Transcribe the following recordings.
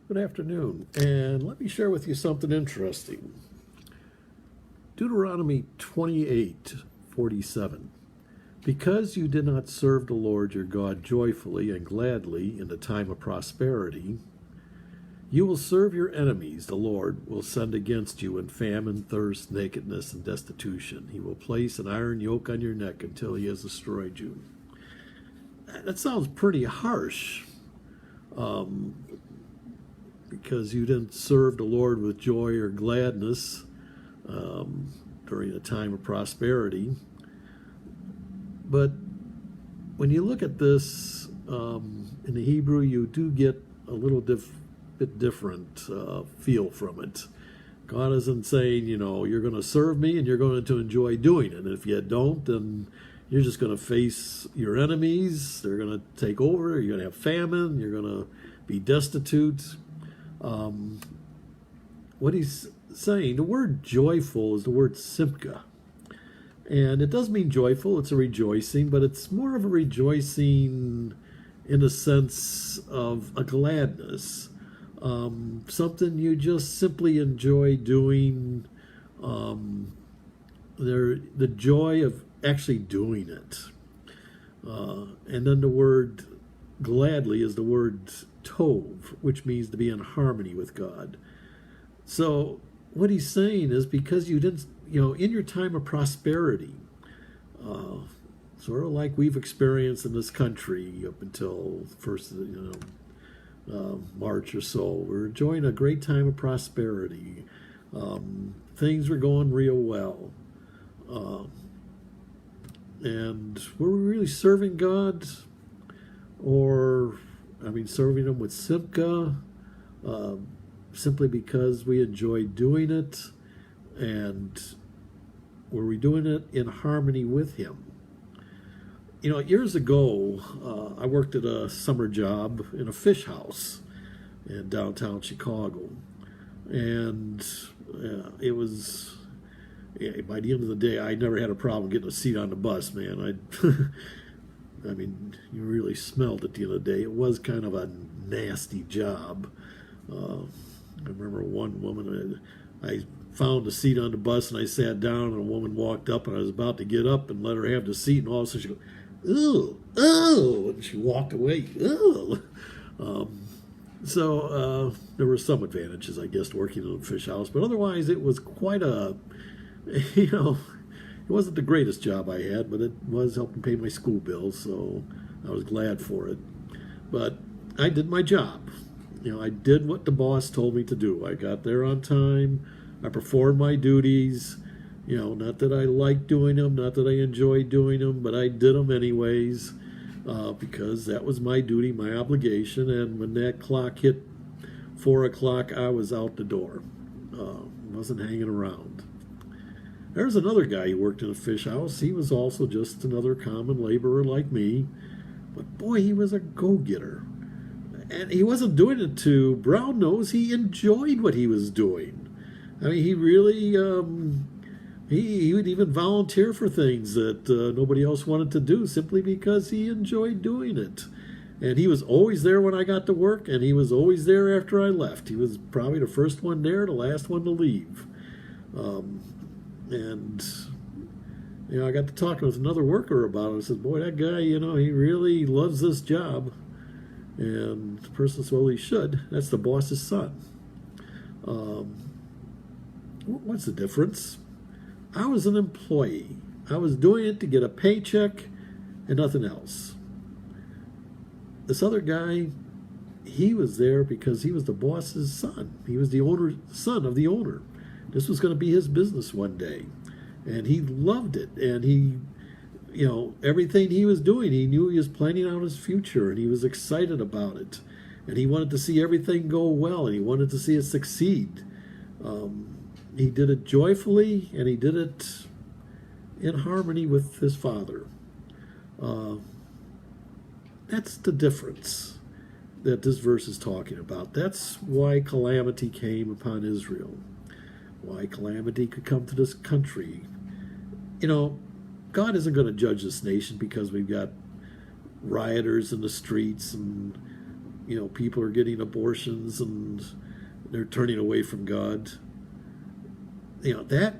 Good afternoon, and let me share with you something interesting. Deuteronomy 28:47. Because you did not serve the Lord your God joyfully and gladly in the time of prosperity, you will serve your enemies. The Lord will send against you in famine, thirst, nakedness, and destitution. He will place an iron yoke on your neck until he has destroyed you. That sounds pretty harsh. Because you didn't serve the Lord with joy or gladness during a time of prosperity. But when you look at this in the Hebrew, you do get a little bit different feel from it. God isn't saying, you're going to serve me and you're going to enjoy doing it. And if you don't, then you're just going to face your enemies. They're going to take over. You're going to have famine. You're going to be destitute. What he's saying, the word joyful is the word Simchah. And it does mean joyful, it's a rejoicing, but it's more of a rejoicing in the sense of a gladness. Something you just simply enjoy doing. The joy of actually doing it. And then the word gladly is the word tov, which means to be in harmony with God. So what he's saying is, because you didn't, in your time of prosperity, sort of like we've experienced in this country up until first, March or so, we're enjoying a great time of prosperity. Things were going real well. And were we really serving God? Or serving Him with Simchah, simply because we enjoyed doing it, and were we doing it in harmony with Him? Years ago, I worked at a summer job in a fish house in downtown Chicago, and it was, by the end of the day, I never had a problem getting a seat on the bus, man. You really smelled at the end of the day. It was kind of a nasty job. I remember one woman, I found a seat on the bus and I sat down, and a woman walked up, and I was about to get up and let her have the seat, and all of a sudden she goes, "Ooh, oh," and she walked away. Ooh. There were some advantages, I guess, to working in a fish house, but otherwise it was quite a, it wasn't the greatest job I had, but it was helping pay my school bills, so I was glad for it. But I did my job. I did what the boss told me to do. I got there on time. I performed my duties. Not that I liked doing them, not that I enjoyed doing them, but I did them anyways, because that was my duty, my obligation. And when that clock hit 4 o'clock, I was out the door. Wasn't hanging around. There's another guy who worked in a fish house. He was also just another common laborer like me. But boy, he was a go-getter. And he wasn't doing it to brown nose. He enjoyed what he was doing. He really, he would even volunteer for things that nobody else wanted to do, simply because he enjoyed doing it. And he was always there when I got to work, and he was always there after I left. He was probably the first one there, the last one to leave. And I got to talking with another worker about it. I said, boy, that guy, he really loves this job. And the person said, well, he should. That's the boss's son. What's the difference? I was an employee. I was doing it to get a paycheck and nothing else. This other guy, he was there because he was the boss's son. He was the son of the owner. This was going to be his business one day. And he loved it. And he, everything he was doing, he knew he was planning out his future, and he was excited about it. And he wanted to see everything go well, and he wanted to see it succeed. He did it joyfully, and he did it in harmony with his father. That's the difference that this verse is talking about. That's why calamity came upon Israel. Why calamity could come to this country. God isn't going to judge this nation because we've got rioters in the streets and people are getting abortions and they're turning away from God. That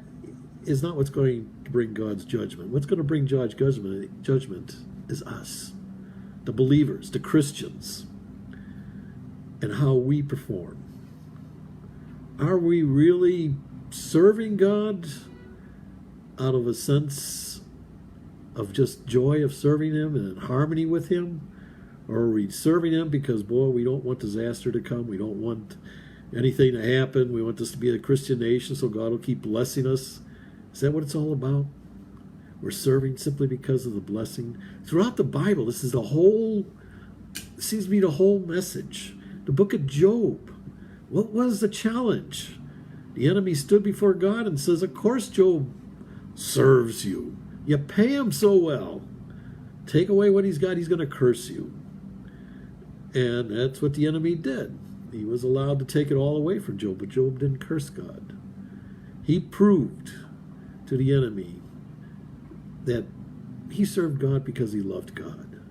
is not what's going to bring God's judgment. What's going to bring God's judgment is us, the believers, the Christians, and how we perform. Are we really serving God out of a sense of just joy of serving Him and in harmony with Him? Or are we serving Him because, boy, we don't want disaster to come, we don't want anything to happen, we want this to be a Christian nation so God will keep blessing us? Is that what it's all about? We're serving simply because of the blessing. Throughout the Bible, this seems to be the whole message. The book of Job, what was the challenge? The enemy stood before God and says, of course Job serves you. You pay him so well. Take away what he's got, he's going to curse you. And that's what the enemy did. He was allowed to take it all away from Job, but Job didn't curse God. He proved to the enemy that he served God because he loved God.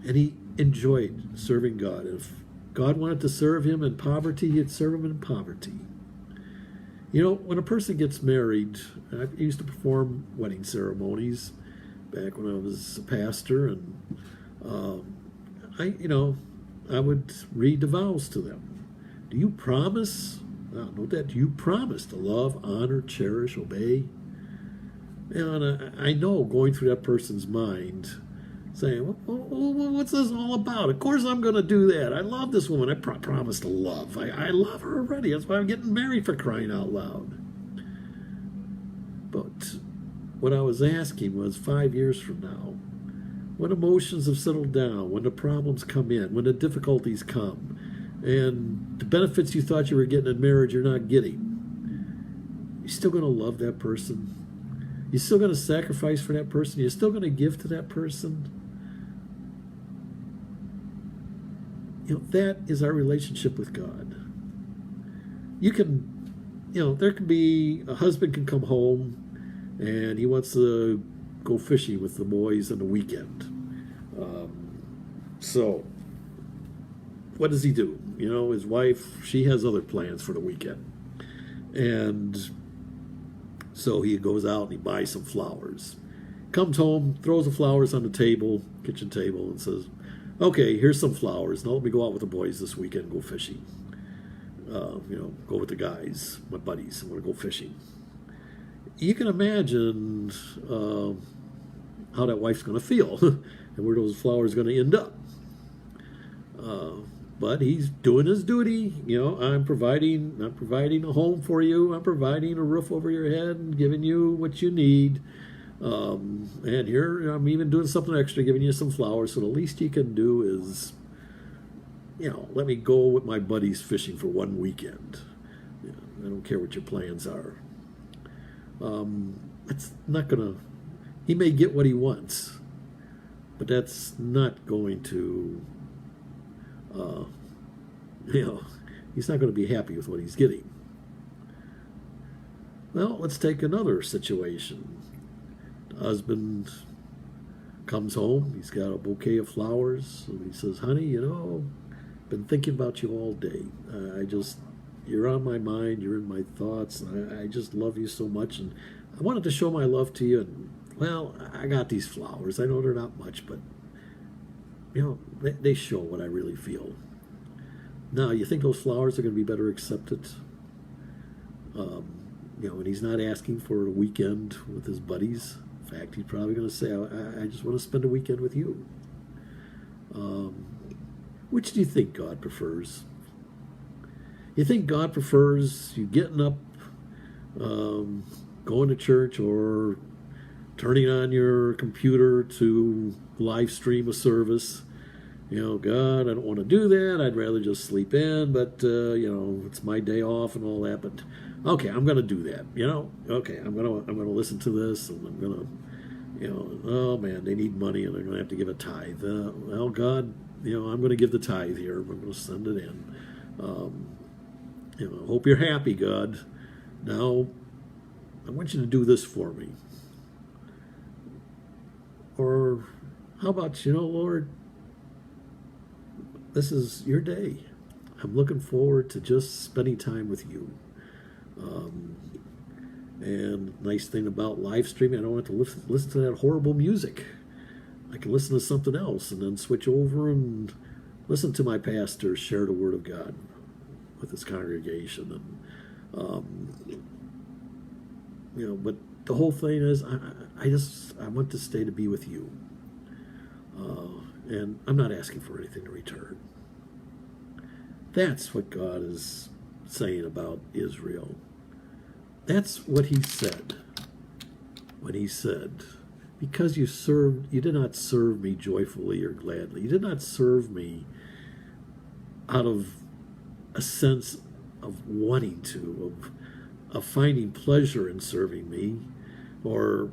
And he enjoyed serving God. If God wanted to serve him in poverty, he'd serve him in poverty. When a person gets married, I used to perform wedding ceremonies back when I was a pastor, and I would read the vows to them. Do you promise? Note that. Do you promise to love, honor, cherish, obey? And I know going through that person's mind, saying, what's this all about? Of course I'm going to do that. I love this woman. I promise to love. I love her already. That's why I'm getting married, for crying out loud. But what I was asking was 5 years from now, when emotions have settled down, when the problems come in, when the difficulties come, and the benefits you thought you were getting in marriage you're not getting, you're still going to love that person? You're still going to sacrifice for that person? You're still going to give to that person? That is our relationship with God. You can, there can be, a husband can come home and he wants to go fishing with the boys on the weekend. So what does he do? His wife, she has other plans for the weekend. And so he goes out and he buys some flowers. Comes home, throws the flowers on the table, kitchen table, and says, okay, here's some flowers. Now let me go out with the boys this weekend and go fishing. Go with the guys, my buddies. I'm going to go fishing. You can imagine how that wife's going to feel and where those flowers are going to end up. But he's doing his duty. I'm providing a home for you. I'm providing a roof over your head and giving you what you need. And here I'm even doing something extra, giving you some flowers. So the least you can do is, let me go with my buddies fishing for one weekend. I don't care what your plans are. It's not gonna. He may get what he wants, but that's not going to. He's not going to be happy with what he's getting. Well, let's take another situation. The husband comes home. He's got a bouquet of flowers, and he says, "Honey, been thinking about you all day. You're on my mind. You're in my thoughts. I just love you so much, and I wanted to show my love to you. And well, I got these flowers. I know they're not much, but they show what I really feel. Now, you think those flowers are going to be better accepted? And he's not asking for a weekend with his buddies. In fact, he's probably going to say, I just want to spend a weekend with you. Which do you think God prefers? You think God prefers you getting up, going to church, or turning on your computer to live stream a service? God, I don't want to do that. I'd rather just sleep in, but, it's my day off and all that. But, okay, I'm going to do that, Okay, I'm going to listen to this, and I'm going to, oh, man, they need money, and I'm going to have to give a tithe. Well, God, I'm going to give the tithe here. I'm going to send it in. Hope you're happy, God. Now, I want you to do this for me. Or how about, Lord, this is your day. I'm looking forward to just spending time with you. And nice thing about live streaming, I don't have to listen to that horrible music. I can listen to something else and then switch over and listen to my pastor share the Word of God with his congregation. And but the whole thing is, I want this day to be with you, and I'm not asking for anything in return. That's what God is saying about Israel. That's what He said when He said, because you did not serve me joyfully or gladly. You did not serve me out of a sense of wanting to, of finding pleasure in serving me, or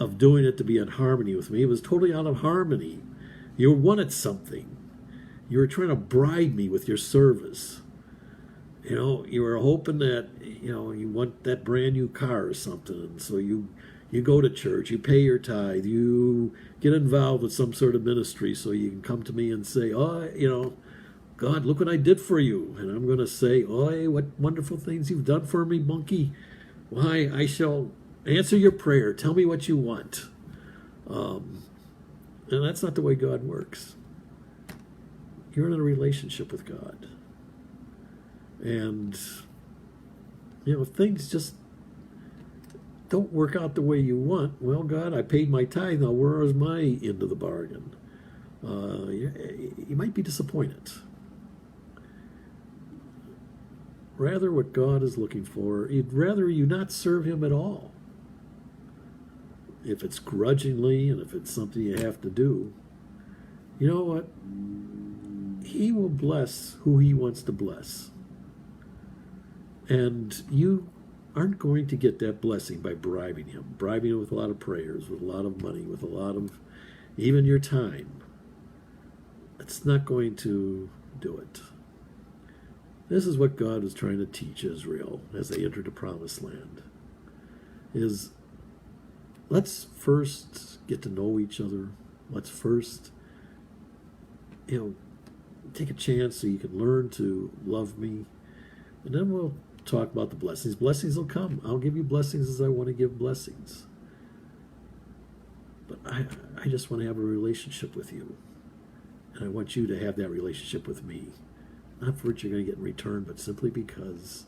of doing it to be in harmony with me. It was totally out of harmony. You wanted something. You were trying to bribe me with your service. You were hoping that, you want that brand new car or something. And so you go to church, you pay your tithe, you get involved with some sort of ministry so you can come to me and say, God, look what I did for you. And I'm going to say, what wonderful things you've done for me, monkey. Why, I shall answer your prayer. Tell me what you want. And that's not the way God works. You're in a relationship with God. And, if things just don't work out the way you want, well, God, I paid my tithe. Now, where is my end of the bargain? You might be disappointed. Rather, what God is looking for, he'd rather you not serve Him at all. If it's grudgingly and if it's something you have to do, you know what? He will bless who He wants to bless. And you aren't going to get that blessing by bribing Him with a lot of prayers, with a lot of money, with a lot of even your time. It's not going to do it. This is what God was trying to teach Israel as they entered the Promised Land. Is let's first get to know each other. Let's first, take a chance so you can learn to love me. And then we'll talk about the blessings. Blessings will come. I'll give you blessings as I want to give blessings. But I just want to have a relationship with you. And I want you to have that relationship with me. Not for what you're going to get in return, but simply because,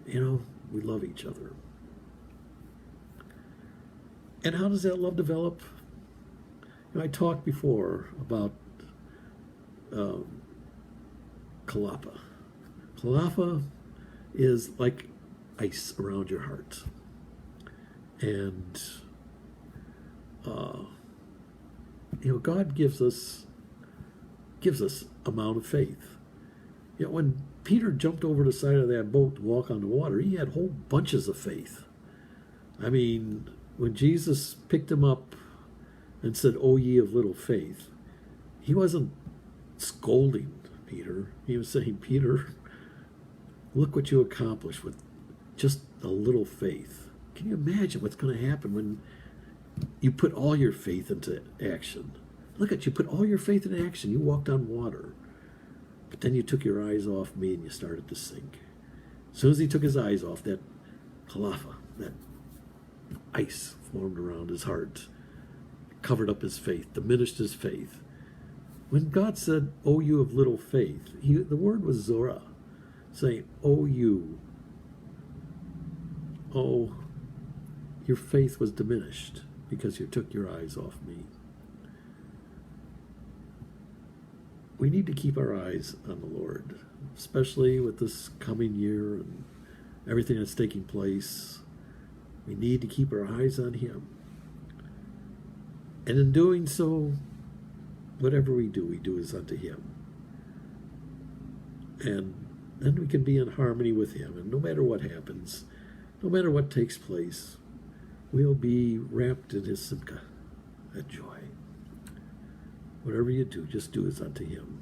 we love each other. And how does that love develop? I talked before about kalapa. Kalapa is like ice around your heart. And, God gives us amount of faith. When Peter jumped over the side of that boat to walk on the water, he had whole bunches of faith. I mean, when Jesus picked him up and said, "O ye of little faith," he wasn't scolding Peter. He was saying, "Peter, look what you accomplished with just a little faith." Can you imagine what's going to happen when you put all your faith into action? Look at you, put all your faith in action. You walked on water. But then you took your eyes off me and you started to sink. As soon as he took his eyes off, that halafa, that ice formed around his heart, covered up his faith, diminished his faith. When God said, "O you of little faith," the word was Zorah, saying, "O you, your faith was diminished because you took your eyes off me." We need to keep our eyes on the Lord, especially with this coming year and everything that's taking place. We need to keep our eyes on Him. And in doing so, whatever we do is unto Him. And then we can be in harmony with Him. And no matter what happens, no matter what takes place, we'll be wrapped in His Simchah, that joy. Whatever you do, just do as unto Him.